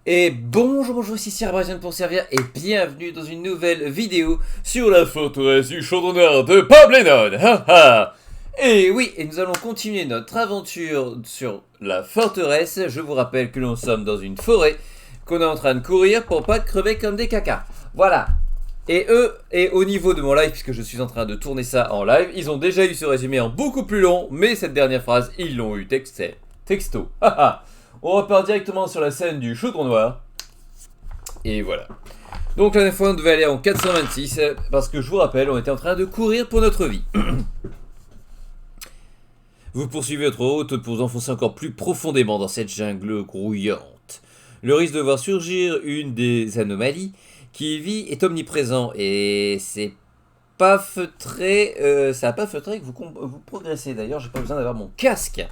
Et bonjour, ici Cyberbrasian pour servir et bienvenue dans une nouvelle vidéo sur la forteresse du Chaudron Noir de Poblenon. Et oui, et nous allons continuer notre aventure sur la forteresse. Je vous rappelle que nous sommes dans une forêt, qu'on est en train de courir pour pas crever comme des cacas. Voilà. Et eux, et au niveau de mon live, puisque je suis en train de tourner ça en live, ils ont déjà eu ce résumé en beaucoup plus long, mais cette dernière phrase, ils l'ont eu texto. On repart directement sur la scène du Chaudron Noir. Et voilà. Donc la dernière fois, on devait aller en 426, parce que je vous rappelle, on était en train de courir pour notre vie. Vous poursuivez votre route pour vous enfoncer encore plus profondément dans cette jungle grouillante. Le risque de voir surgir une des anomalies qui y vit est omniprésent et c'est pas feutré, ça a pas feutré que vous progressez. D'ailleurs, j'ai pas besoin d'avoir mon casque.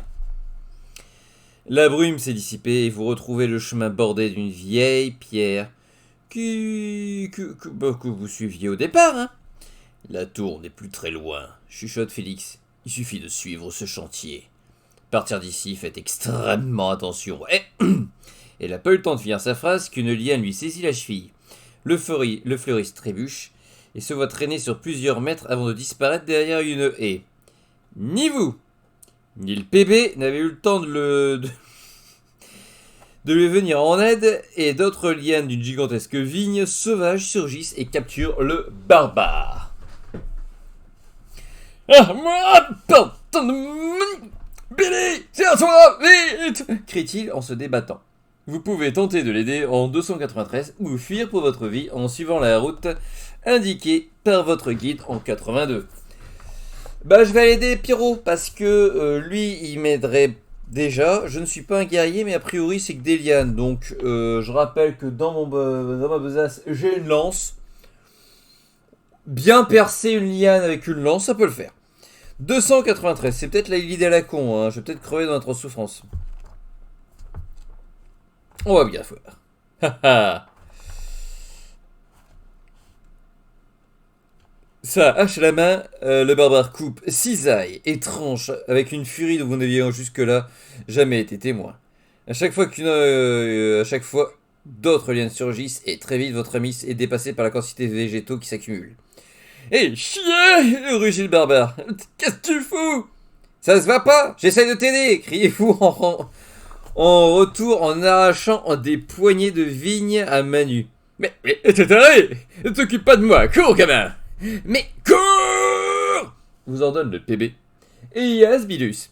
La brume s'est dissipée et vous retrouvez le chemin bordé d'une vieille pierre que vous suiviez au départ. Hein. La tour n'est plus très loin, chuchote Félix. Il suffit de suivre ce chantier. Partir d'ici, faites extrêmement attention. Elle n'a pas eu le temps de finir sa phrase qu'une liane lui saisit la cheville. Le fleuriste trébuche et se voit traîner sur plusieurs mètres avant de disparaître derrière une haie. Ni vous, ni le PB n'avaient eu le temps de lui venir en aide, et d'autres lianes d'une gigantesque vigne sauvage surgissent et capturent le barbare. Ah, moi, Billy, c'est à toi, vite crie-t-il en se débattant. Vous pouvez tenter de l'aider en 293 ou fuir pour votre vie en suivant la route indiquée par votre guide en 82. Bah, je vais l'aider, Pierrot, parce que lui, il m'aiderait déjà. Je ne suis pas un guerrier, mais a priori, c'est que des lianes. Donc, je rappelle que dans ma besace, j'ai une lance. Bien percer une liane avec une lance, ça peut le faire. 293, c'est peut-être l'idée à la con. Hein. Je vais peut-être crever dans notre souffrance. On va bien voir. Ça, hache à la main, le barbare coupe, cisaille et tranche avec une furie dont vous n'aviez jusque-là jamais été témoin. À chaque fois d'autres lianes surgissent et très vite votre ami est dépassé par la quantité de végétaux qui s'accumulent. Hé, chier rugit le barbare. Qu'est-ce que tu fous? Ça se va pas? J'essaye de t'aider criez-vous en retour en arrachant des poignées de vigne à main nue. Mais t'es taré! Ne t'occupe pas de moi, cours gamin! Mais cours! Vous ordonne le PB. Et il y a Asbilus,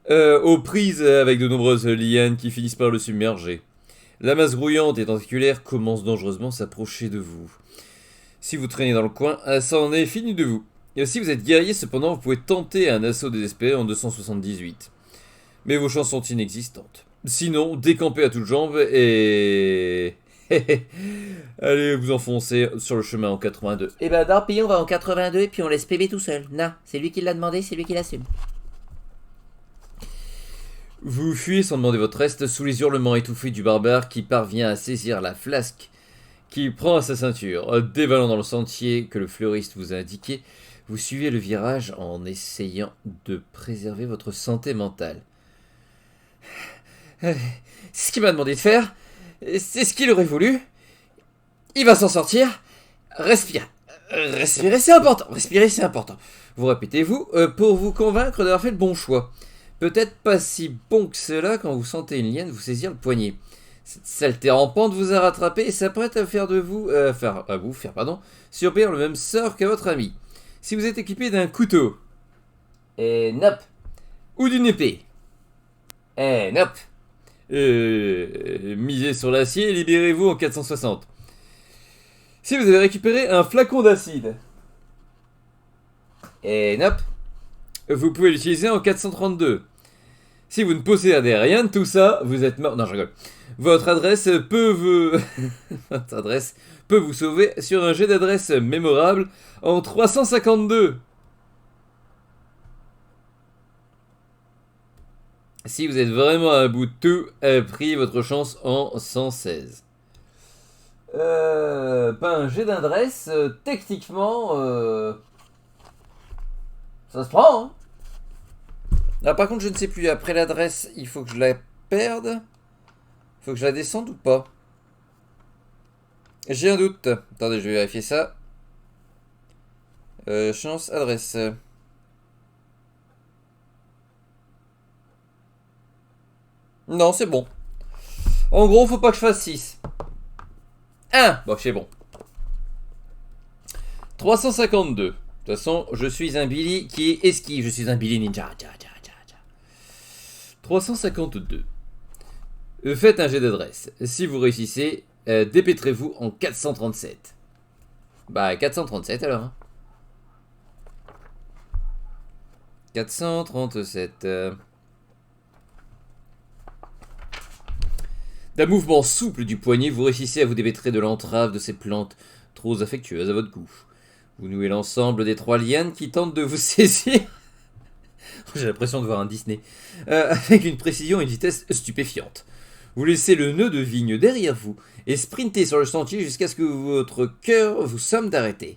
aux prises avec de nombreuses lianes qui finissent par le submerger. La masse grouillante et tentaculaire commence dangereusement à s'approcher de vous. Si vous traînez dans le coin, ça en est fini de vous. Et si vous êtes guerrier, cependant, vous pouvez tenter un assaut désespéré en 278. Mais vos chances sont inexistantes. Sinon, décampez à toutes jambes et... allez vous enfoncer sur le chemin en 82. Et ben non, puis on va en 82 et puis on laisse PB tout seul. Non, c'est lui qui l'a demandé, c'est lui qui l'assume. Vous fuyez sans demander votre reste sous les hurlements étouffés du barbare qui parvient à saisir la flasque qui prend à sa ceinture. Dévalant dans le sentier que le fleuriste vous a indiqué, vous suivez le virage en essayant de préserver votre santé mentale. C'est ce qu'il m'a demandé de faire. C'est ce qu'il aurait voulu. Il va s'en sortir. Respire. Respirer, c'est important. Respirer, c'est important. Vous répétez-vous pour vous convaincre d'avoir fait le bon choix. Peut-être pas si bon que cela quand vous sentez une liane vous saisir le poignet. Cette saleté rampante vous a rattrapé et s'apprête à faire subir le même sort qu'à votre ami. Si vous êtes équipé d'un couteau. Et nope. Ou d'une épée. Nope. Misez sur l'acier et libérez-vous en 460. Si vous avez récupéré un flacon d'acide. Nope. Vous pouvez l'utiliser en 432. Si vous ne possédez rien de tout ça, vous êtes mort. Non, je rigole. Votre adresse peut vous sauver sur un jet d'adresse mémorable en 352. Si vous êtes vraiment à bout de tout, priez votre chance en 116. Pas un jet d'adresse, techniquement, ça se prend, hein. Ah, par contre, je ne sais plus. Après l'adresse, il faut que je la perde. Faut que je la descende ou pas? J'ai un doute. Attendez, je vais vérifier ça. Chance, adresse. Non, c'est bon. En gros, faut pas que je fasse 6. 1. Bon, c'est bon. 352. De toute façon, je suis un Billy qui esquive. Je suis un Billy ninja. 352. Faites un jet d'adresse. Si vous réussissez, dépêtrez-vous en 437. Bah, 437 alors. Hein. 437. D'un mouvement souple du poignet, vous réussissez à vous dépêtrer de l'entrave de ces plantes trop affectueuses à votre goût. Vous nouez l'ensemble des 3 lianes qui tentent de vous saisir. J'ai l'impression de voir un Disney. Avec une précision et une vitesse stupéfiante. Vous laissez le nœud de vigne derrière vous et sprintez sur le sentier jusqu'à ce que votre cœur vous somme d'arrêter.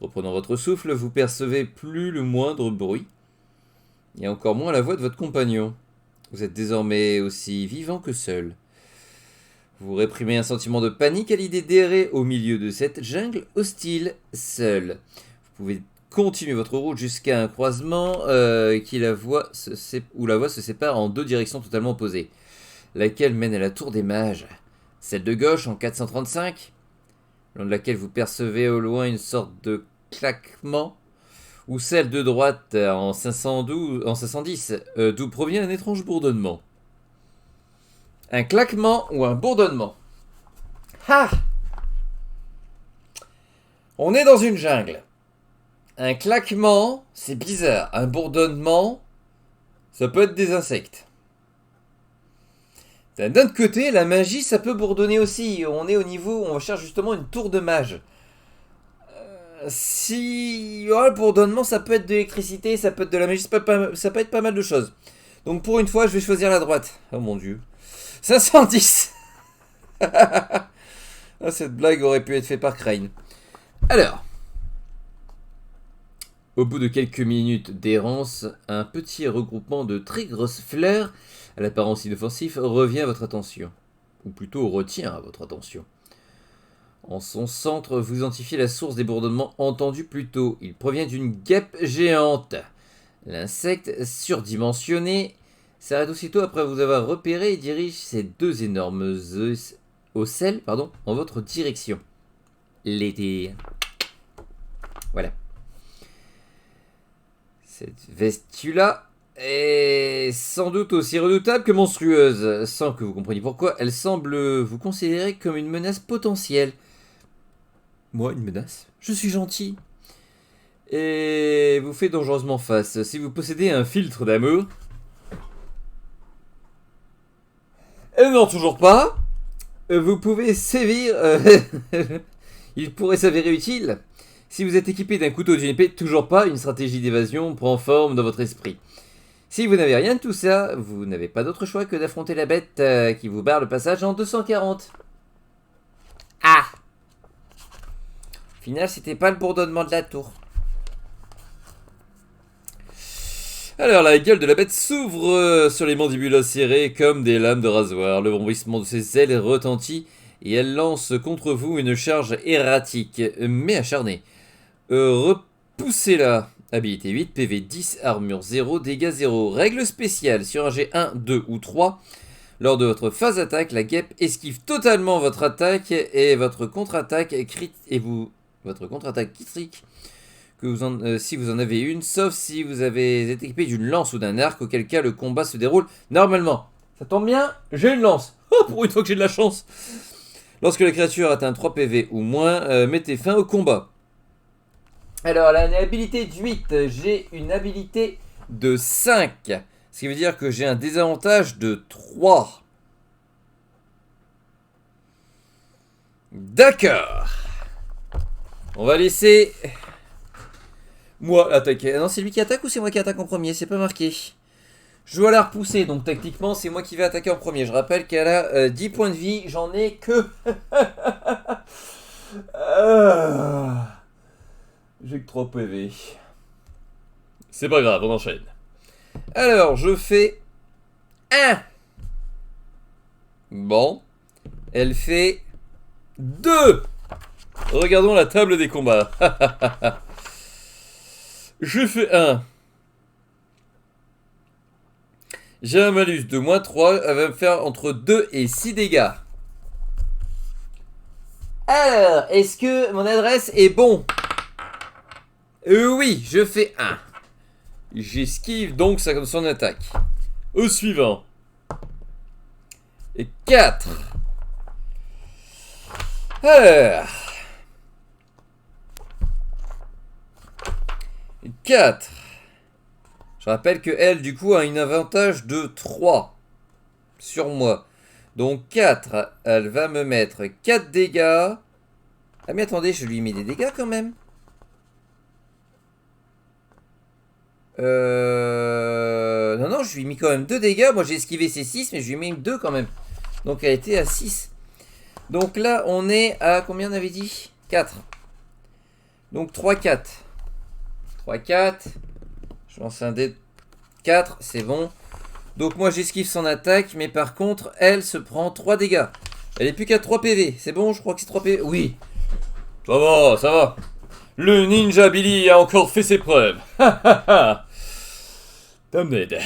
Reprenant votre souffle, vous percevez plus le moindre bruit et encore moins la voix de votre compagnon. Vous êtes désormais aussi vivant que seul. Vous réprimez un sentiment de panique à l'idée d'errer au milieu de cette jungle hostile, seul. Vous pouvez continuer votre route jusqu'à un croisement où la voie se sépare en 2 directions totalement opposées. Laquelle mène à la tour des mages. Celle de gauche en 435, le long de laquelle vous percevez au loin une sorte de claquement, ou celle de droite en 510, d'où provient un étrange bourdonnement. Un claquement ou un bourdonnement. Ha! On est dans une jungle. Un claquement, c'est bizarre. Un bourdonnement, ça peut être des insectes. D'un autre côté, la magie, ça peut bourdonner aussi. On est au niveau où on cherche justement une tour de mage. Le bourdonnement, ça peut être de l'électricité, ça peut être de la magie, ça peut être pas mal de choses. Donc pour une fois, je vais choisir la droite. Oh mon dieu. 510. Cette blague aurait pu être faite par Crane. Alors. Au bout de quelques minutes d'errance, un petit regroupement de très grosses fleurs, à l'apparence inoffensif, revient à votre attention. Ou plutôt retient à votre attention. En son centre, vous identifiez la source des bourdonnements entendus plus tôt. Il provient d'une guêpe géante. L'insecte, surdimensionné, s'arrête aussitôt après vous avoir repéré et dirige ses 2 énormes ocelles en votre direction. L'été. Voilà. Cette vestule-là est sans doute aussi redoutable que monstrueuse. Sans que vous compreniez pourquoi, elle semble vous considérer comme une menace potentielle. Moi, une menace? Je suis gentil. Et vous fait dangereusement face. Si vous possédez un filtre d'amour... non, toujours pas. Vous pouvez sévir... Il pourrait s'avérer utile. Si vous êtes équipé d'un couteau d'une épée, toujours pas, une stratégie d'évasion prend forme dans votre esprit. Si vous n'avez rien de tout ça, vous n'avez pas d'autre choix que d'affronter la bête qui vous barre le passage en 240. Ah! Au final, c'était pas le bourdonnement de la tour. Alors, la gueule de la bête s'ouvre sur les mandibules serrées comme des lames de rasoir. Le bruissement de ses ailes retentit et elle lance contre vous une charge erratique, mais acharnée. Repoussez-la. Habilité 8, PV 10, armure 0, dégâts 0. Règle spéciale, sur un G1, 2 ou 3, lors de votre phase d'attaque, la guêpe esquive totalement votre attaque et votre contre-attaque critique si vous en avez une, sauf si vous avez été équipé d'une lance ou d'un arc, auquel cas le combat se déroule normalement. Ça tombe bien, j'ai une lance. Oh, pour une fois que j'ai de la chance. Lorsque la créature atteint 3 PV ou moins, mettez fin au combat. Alors, la habilité de 8, j'ai une habilité de 5. Ce qui veut dire que j'ai un désavantage de 3. D'accord. On va laisser moi attaquer. Ah non, c'est lui qui attaque ou c'est moi qui attaque en premier? C'est pas marqué. Je dois la repousser, donc techniquement c'est moi qui vais attaquer en premier. Je rappelle qu'elle a 10 points de vie, j'en ai que... J'ai que 3 PV. C'est pas grave, on enchaîne. Alors, je fais 1. Bon. Elle fait 2. Regardons la table des combats. Je fais 1. J'ai un malus de moins 3. Elle va me faire entre 2 et 6 dégâts. Alors, est-ce que mon adresse est bon? Oui, je fais 1. J'esquive donc ça comme son attaque. Au suivant. Et 4. Alors. 4. Je rappelle que elle, du coup, a un avantage de 3 sur moi. Donc 4, elle va me mettre 4 dégâts. Ah mais attendez, je lui mets des dégâts quand même. Non, non, je lui ai mis quand même 2 dégâts. Moi j'ai esquivé ses 6, mais je lui ai mis 2 quand même. Donc elle était à 6. Donc là, on est à combien on avait dit? 4. Donc 3, 4. 3, 4. Je lance un dé 4, c'est bon. Donc moi j'esquive son attaque, mais par contre, elle se prend 3 dégâts. Elle est plus qu'à 3 PV. C'est bon, je crois que c'est 3 PV. Oui. Ça va, ça va. Le ninja Billy a encore fait ses preuves. Damned.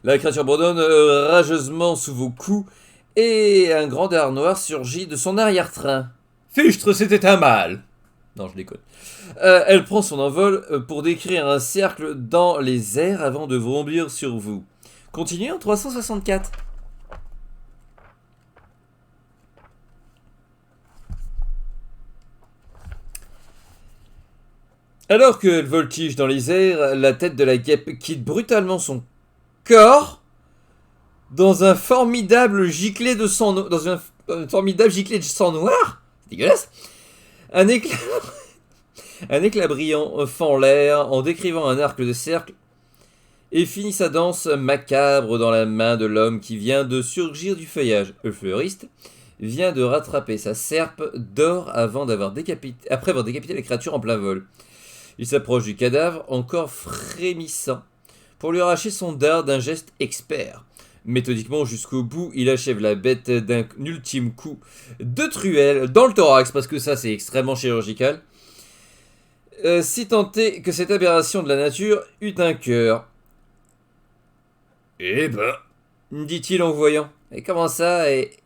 La créature bourdonne rageusement sous vos coups et un grand dard noir surgit de son arrière-train. Fichtre, c'était un mal. Non, je déconne. Elle prend son envol pour décrire un cercle dans les airs avant de vrombir sur vous. Continuez en 364. Alors qu'elle voltige dans les airs, la tête de la guêpe quitte brutalement son corps dans un formidable giclet de sang formidable giclet de sang noir. C'est dégueulasse. Un éclat un éclat brillant fend l'air en décrivant un arc de cercle et finit sa danse macabre dans la main de l'homme qui vient de surgir du feuillage. Le fleuriste vient de rattraper sa serpe d'or après avoir décapité la créature en plein vol. Il s'approche du cadavre, encore frémissant, pour lui arracher son dard d'un geste expert. Méthodiquement jusqu'au bout, il achève la bête d'un ultime coup de truelle dans le thorax, parce que ça c'est extrêmement chirurgical. Si tant est que cette aberration de la nature eut un cœur. Eh ben, dit-il en voyant. Et comment ça? Et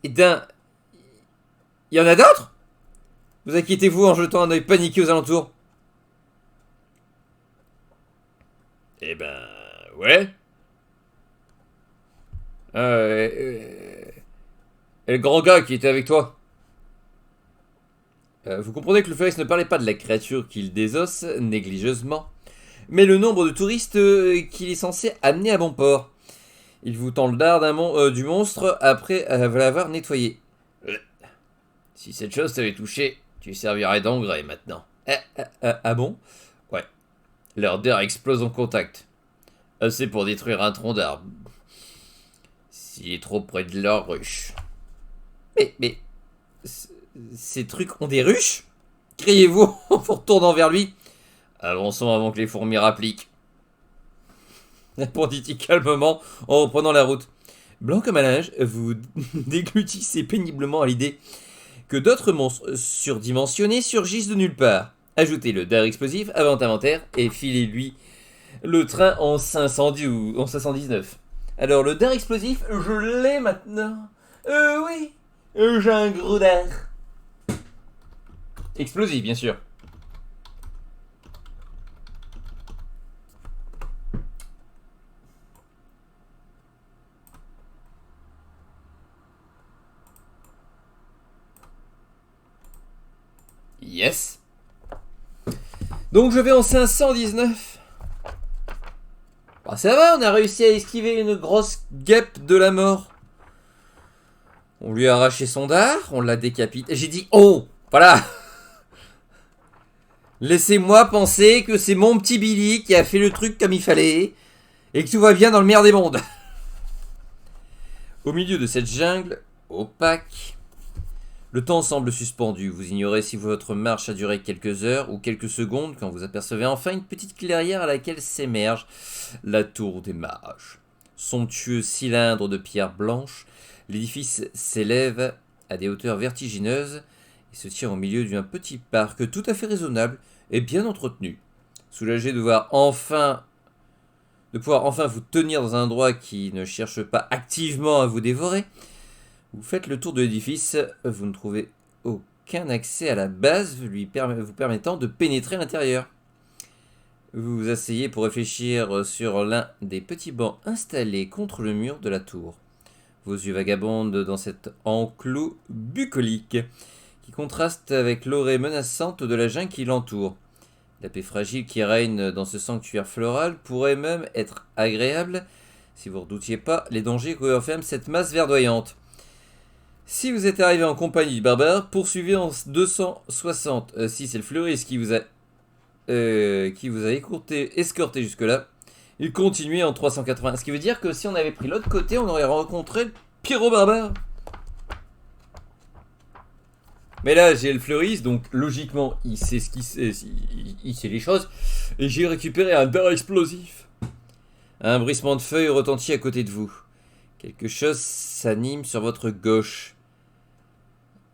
d'un... Il y en a d'autres? Vous inquiétez-vous en jetant un œil paniqué aux alentours. Eh ben, ouais. Et le grand gars qui était avec toi? Vous comprenez que le fleuriste ne parlait pas de la créature qu'il désosse négligeusement, mais le nombre de touristes qu'il est censé amener à bon port. Il vous tend le dard du monstre après l'avoir nettoyé. Si cette chose t'avait touché, tu servirais d'engrais maintenant. Ah bon? Ouais. Leur dard explose en contact. Assez pour détruire un tronc d'arbre. S'il est trop près de leur ruche. Mais... Ces trucs ont des ruches? Criez-vous en vous retournant vers lui. Avançons avant que les fourmis rappliquent. Répondit-il calmement en reprenant la route. Blanc comme un linge, vous déglutissez péniblement à l'idée que d'autres monstres surdimensionnés surgissent de nulle part. Ajoutez le dard explosif à votre inventaire et filez-lui le train en 510 ou en 519. Alors le dard explosif, je l'ai maintenant. Oui, j'ai un gros dard. Explosif, bien sûr. Yes. Donc je vais en 519. Bah, ça va, on a réussi à esquiver une grosse guêpe de la mort. On lui a arraché son dard, on l'a décapité. J'ai dit oh, voilà. Laissez-moi penser que c'est mon petit Billy qui a fait le truc comme il fallait et que tout va bien dans le meilleur des mondes. Au milieu de cette jungle opaque, le temps semble suspendu. Vous ignorez si votre marche a duré quelques heures ou quelques secondes quand vous apercevez enfin une petite clairière à laquelle s'émerge la tour des mages. Somptueux cylindre de pierre blanche, l'édifice s'élève à des hauteurs vertigineuses Il se tient au milieu d'un petit parc tout à fait raisonnable et bien entretenu. Soulagé de pouvoir enfin vous tenir dans un endroit qui ne cherche pas activement à vous dévorer, vous faites le tour de l'édifice, vous ne trouvez aucun accès à la base vous permettant de pénétrer à l'intérieur. Vous vous asseyez pour réfléchir sur l'un des petits bancs installés contre le mur de la tour. Vos yeux vagabondent dans cet enclos bucolique qui contraste avec l'orée menaçante de la jungle qui l'entoure. La paix fragile qui règne dans ce sanctuaire floral pourrait même être agréable si vous ne redoutiez pas les dangers que renferme cette masse verdoyante. Si vous êtes arrivé en compagnie du barbare, poursuivez en 260. Si c'est le fleuriste qui vous a escorté jusque-là, il continuait en 380. Ce qui veut dire que si on avait pris l'autre côté, on aurait rencontré le pyro-barbare. Mais là, j'ai le fleuriste, donc logiquement, il sait il sait les choses. Et j'ai récupéré un dard explosif. Un bruissement de feuilles retentit à côté de vous. Quelque chose s'anime sur votre gauche.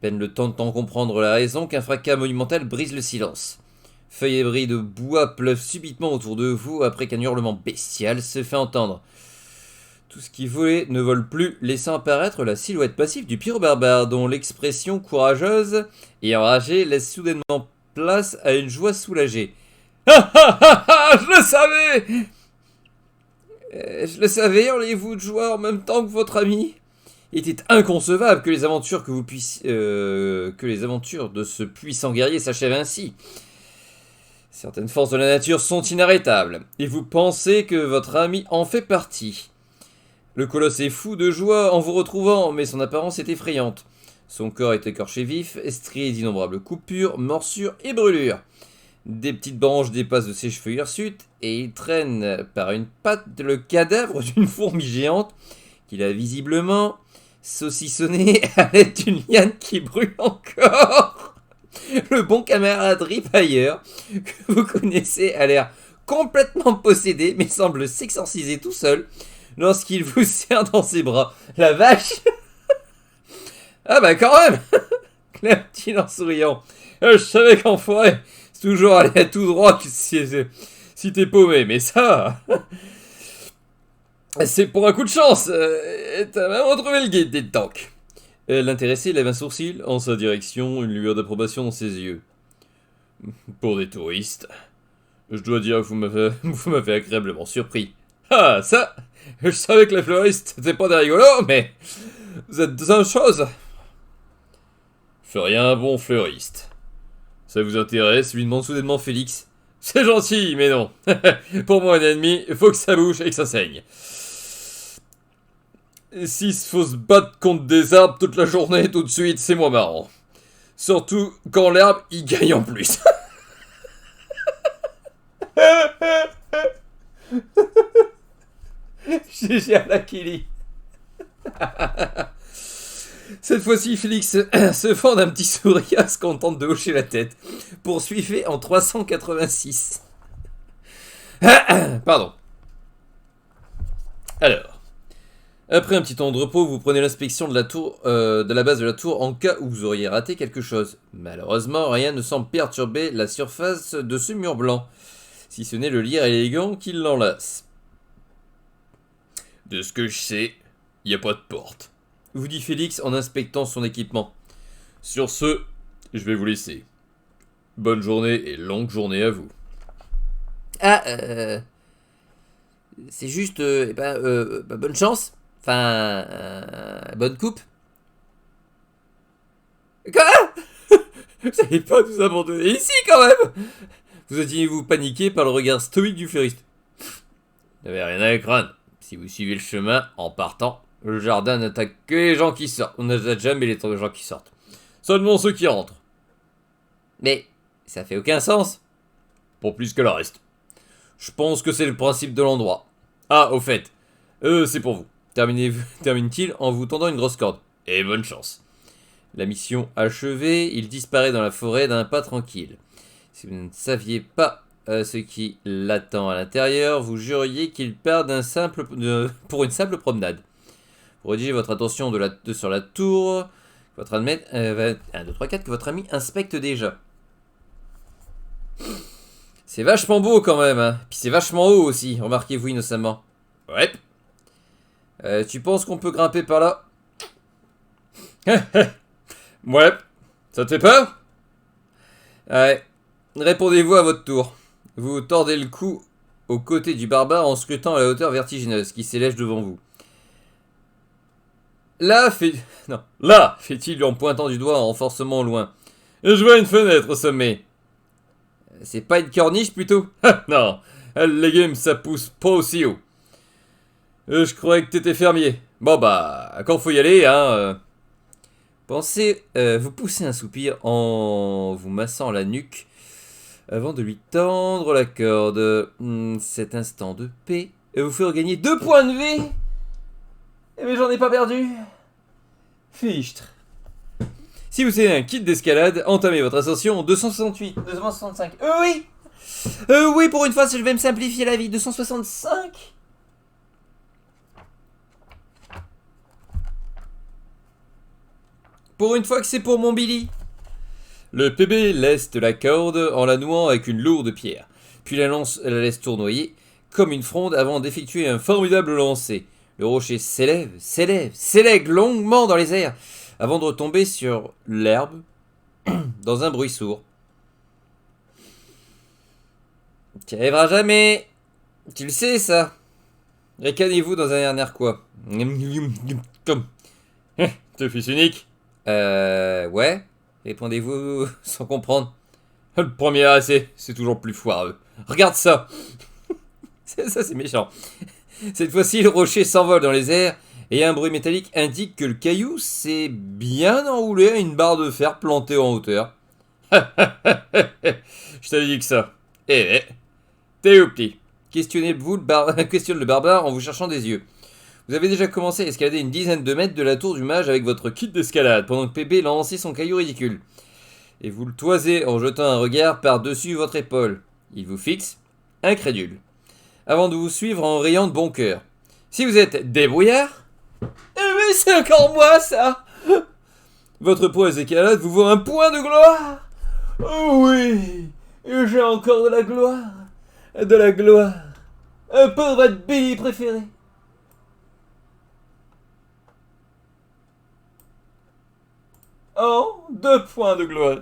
Peine le temps de comprendre la raison qu'un fracas monumental brise le silence. Feuilles et bris de bois pleuvent subitement autour de vous après qu'un hurlement bestial se fait entendre. Tout ce qui volait ne vole plus, laissant apparaître la silhouette passive du pyro-barbare, dont l'expression courageuse et enragée laisse soudainement place à une joie soulagée. Ah ah ah ah, je le savais! Je le savais, enlevez-vous de joie en même temps que votre ami. Il était inconcevable que les aventures de ce puissant guerrier s'achèvent ainsi. Certaines forces de la nature sont inarrêtables, et vous pensez que votre ami en fait partie. Le colosse est fou de joie en vous retrouvant, mais son apparence est effrayante. Son corps est écorché vif, strié d'innombrables coupures, morsures et brûlures. Des petites branches dépassent de ses cheveux hirsutes, et il traîne par une patte le cadavre d'une fourmi géante qu'il a visiblement saucissonné à l'aide d'une liane qui brûle encore. Le bon camarade ripailleur que vous connaissez a l'air complètement possédé, mais semble s'exorciser tout seul lorsqu'il vous serre dans ses bras. La vache! Ah bah quand même! Clame-t-il en souriant. Je savais qu'en forêt, c'est toujours aller tout droit que si t'es paumé, mais ça... c'est pour un coup de chance. T'as même retrouvé le guide des tanks. L'intéressé lève un sourcil en sa direction, une lueur d'approbation dans ses yeux. Pour des touristes, je dois dire que vous m'avez agréablement surpris. Ah, ça, je savais que les fleuristes c'était pas des rigolos, mais vous êtes deux choses. Je ferai un bon fleuriste. Ça vous intéresse lui demande soudainement Félix. C'est gentil, mais non. Pour moi, un ennemi, il faut que ça bouge et que ça saigne. S'il faut se battre contre des arbres toute la journée, tout de suite, c'est moins marrant. Surtout quand l'herbe, il gagne en plus. GG à la Kili. Cette fois-ci, Félix se fend d'un petit sourire, se contente de hocher la tête. Poursuivez en 386. Pardon. Alors. Après un petit temps de repos, vous prenez l'inspection de la base de la tour en cas où vous auriez raté quelque chose. Malheureusement, rien ne semble perturber la surface de ce mur blanc, si ce n'est le lierre élégant qui l'enlace. De ce que je sais, il n'y a pas de porte, vous dit Félix en inspectant son équipement. Sur ce, je vais vous laisser. Bonne journée et longue journée à vous. C'est juste, bonne chance. Enfin, bonne coupe. Quoi? Vous n'allez pas nous abandonner ici quand même? Vous étiez-vous paniqué par le regard stoïque du fleuriste? Vous n'avez rien à craindre. Si vous suivez le chemin en partant, le jardin n'attaque que les gens qui sortent. On n'attaque jamais les gens qui sortent. Seulement ceux qui rentrent. Mais ça fait aucun sens. Pour plus que le reste. Je pense que c'est le principe de l'endroit. Ah, au fait, c'est pour vous. Termine-t-il en vous tendant une grosse corde. Et bonne chance. La mission achevée, il disparaît dans la forêt d'un pas tranquille. Si vous ne saviez pas ce qui l'attend à l'intérieur, vous juriez qu'il part pour une simple promenade. Vous redirigez votre attention sur la tour, Votre admet, 1, 2, 3, 4, que votre ami inspecte déjà. C'est vachement beau quand même, hein. Puis c'est vachement haut aussi, remarquez-vous innocemment. Ouais. Tu penses qu'on peut grimper par là? Ouais. Ça te fait peur? Ouais. Répondez-vous à votre tour. Vous tordez le cou aux côtés du barbare en scrutant à la hauteur vertigineuse qui s'élève devant vous. Là, non. Là, fait-il en pointant du doigt en renforcement au loin. Et je vois une fenêtre au sommet. C'est pas une corniche plutôt? Non, le légume ça pousse pas aussi haut. Je croyais que t'étais fermier. Bon bah, quand faut y aller, hein. Pensez, vous poussez un soupir en vous massant la nuque avant de lui tendre la corde. Cet instant de paix vous fait regagner 2 points de vie. Mais j'en ai pas perdu. Fichtre. Si vous avez un kit d'escalade, entamez votre ascension 268, 265. Oui. Oui, pour une fois, je vais me simplifier la vie. 265. Pour une fois que c'est pour mon Billy. Le PB leste la corde en la nouant avec une lourde pierre, puis la laisse tournoyer comme une fronde avant d'effectuer un formidable lancer. Le rocher s'élève longuement dans les airs, avant de retomber sur l'herbe dans un bruit sourd. Tu n'y arriveras jamais. Tu le sais, ça. Ricanez-vous dans un air quoi. Te fils unique. Ouais. Répondez-vous sans comprendre. Le premier essai, c'est toujours plus foireux. Regarde ça. Ça, c'est méchant. Cette fois-ci, le rocher s'envole dans les airs et un bruit métallique indique que le caillou s'est bien enroulé à une barre de fer plantée en hauteur. Je t'avais dit que ça. Eh, t'es où, petit? Questionne le barbare en vous cherchant des yeux. Vous avez déjà commencé à escalader une dizaine de mètres de la tour du mage avec votre kit d'escalade, pendant que Pépé lançait son caillou ridicule. Et vous le toisez en jetant un regard par-dessus votre épaule. Il vous fixe, incrédule, avant de vous suivre en riant de bon cœur. Si vous êtes débrouillard... Mais c'est encore moi, ça! Votre poids d'escalade vous vaut un point de gloire! Oh oui! J'ai encore de la gloire! De la gloire! Pour votre Billy préféré! Oh, 2 points de gloire!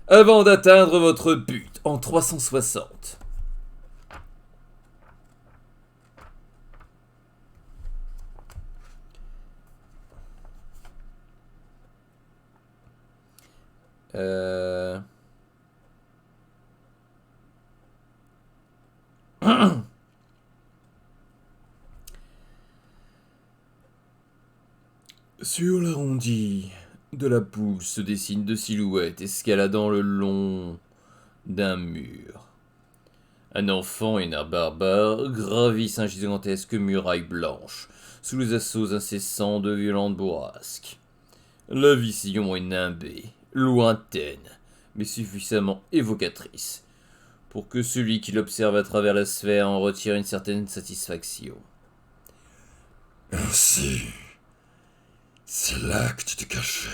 Avant d'atteindre votre but en 360. Sur l'arrondi de la boule se dessinent 2 silhouettes escaladant le long d'un mur. Un enfant et un barbare gravissent un gigantesque muraille blanche sous les assauts incessants de violentes bourrasques. La vision est nimbée, lointaine, mais suffisamment évocatrice pour que celui qui l'observe à travers la sphère en retire une certaine satisfaction. Ainsi, c'est là que tu te cachais.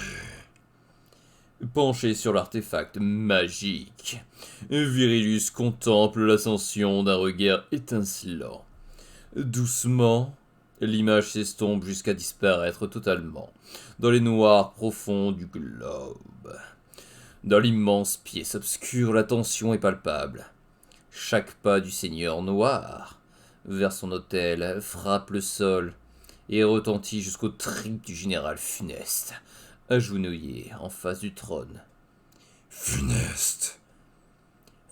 Penché sur l'artefact magique, Virilus contemple l'ascension d'un regard étincelant. Doucement, l'image s'estompe jusqu'à disparaître totalement dans les noirs profonds du globe. Dans l'immense pièce obscure, la tension est palpable. Chaque pas du seigneur noir vers son autel frappe le sol et retentit jusqu'aux tripes du général funeste, agenouillé en face du trône. Funeste.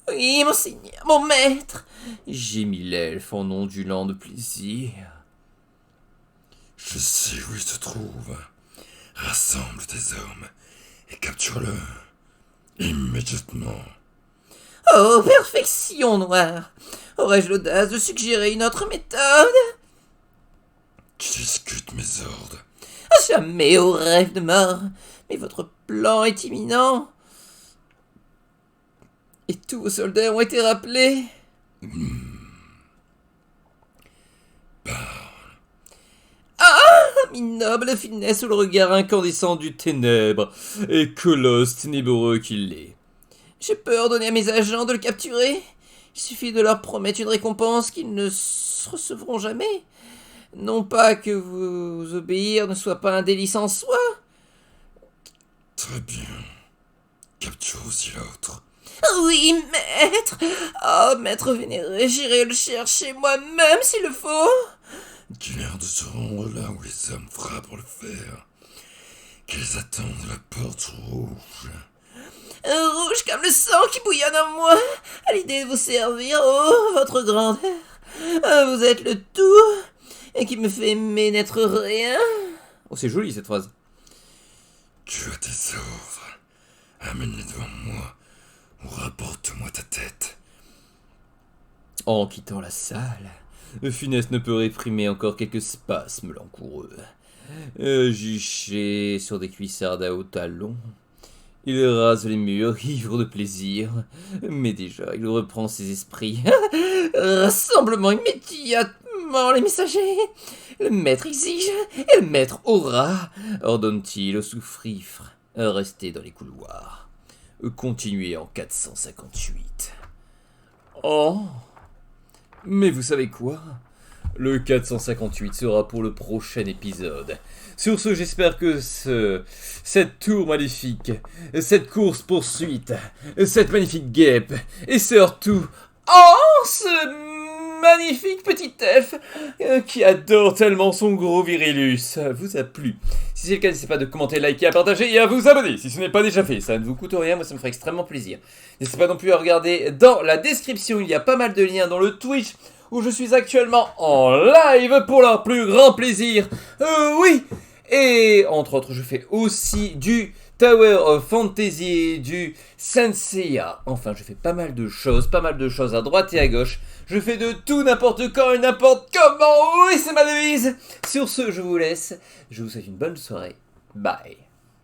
Oui, monseigneur, mon maître, Gémit l'elfe en ondulant de plaisir. Je sais où il se trouve. Rassemble tes hommes et capture-le immédiatement. Oh, perfection, noire. Aurais-je l'audace de suggérer une autre méthode? Tu discutes mes ordres. Jamais au rêve de mort. Mais votre plan est imminent. Et tous vos soldats ont été rappelés. Ah, Minable finesse ou le regard incandescent du ténèbre, et colosse ténébreux qu'il est. Je peux ordonner à mes agents de le capturer. Il suffit de leur promettre une récompense qu'ils ne recevront jamais. Non pas que vous obéir ne soit pas un délice en soi. Très bien. Capture aussi l'autre. Oui, maître. Oh, maître vénéré, j'irai le chercher moi-même s'il le faut. Qu'il a l'air de se rendre là où les hommes frappent pour le faire. Qu'ils attendent la porte rouge. Rouge comme le sang qui bouillonne en moi, à l'idée de vous servir, oh, votre grandeur. Vous êtes le tout, et qui me fait aimer n'être rien. Oh, c'est joli cette phrase. Tu as tes ordres. Amène-les devant moi, ou rapporte-moi ta tête. En quittant la salle, Funès ne peut réprimer encore quelques spasmes langoureux. Juché sur des cuissardes à hauts talons, il rase les murs, ivre de plaisir, mais déjà il reprend ses esprits. Rassemblement immédiatement les messagers. Le maître exige, et le maître aura, Ordonne-t-il au sous-fifre, restez dans les couloirs. Continuez en 458. Oh, mais vous savez quoi ? Le 458 sera pour le prochain épisode. Sur ce, j'espère que cette tour maléfique, cette course-poursuite, cette magnifique guêpe, et surtout, oh, ce magnifique petit F qui adore tellement son gros virilus vous a plu. Si c'est le cas, n'hésitez pas de commenter, liker, à partager et à vous abonner si ce n'est pas déjà fait. Ça ne vous coûte rien, moi ça me ferait extrêmement plaisir. N'hésitez pas non plus à regarder dans la description, il y a pas mal de liens dans le Twitch où je suis actuellement en live pour leur plus grand plaisir. Oui. Et entre autres, je fais aussi du Tower of Fantasy et du Senseiya. Enfin, je fais pas mal de choses à droite et à gauche. Je fais de tout, n'importe quand et n'importe comment. Oui, c'est ma devise. Sur ce, je vous laisse. Je vous souhaite une bonne soirée. Bye.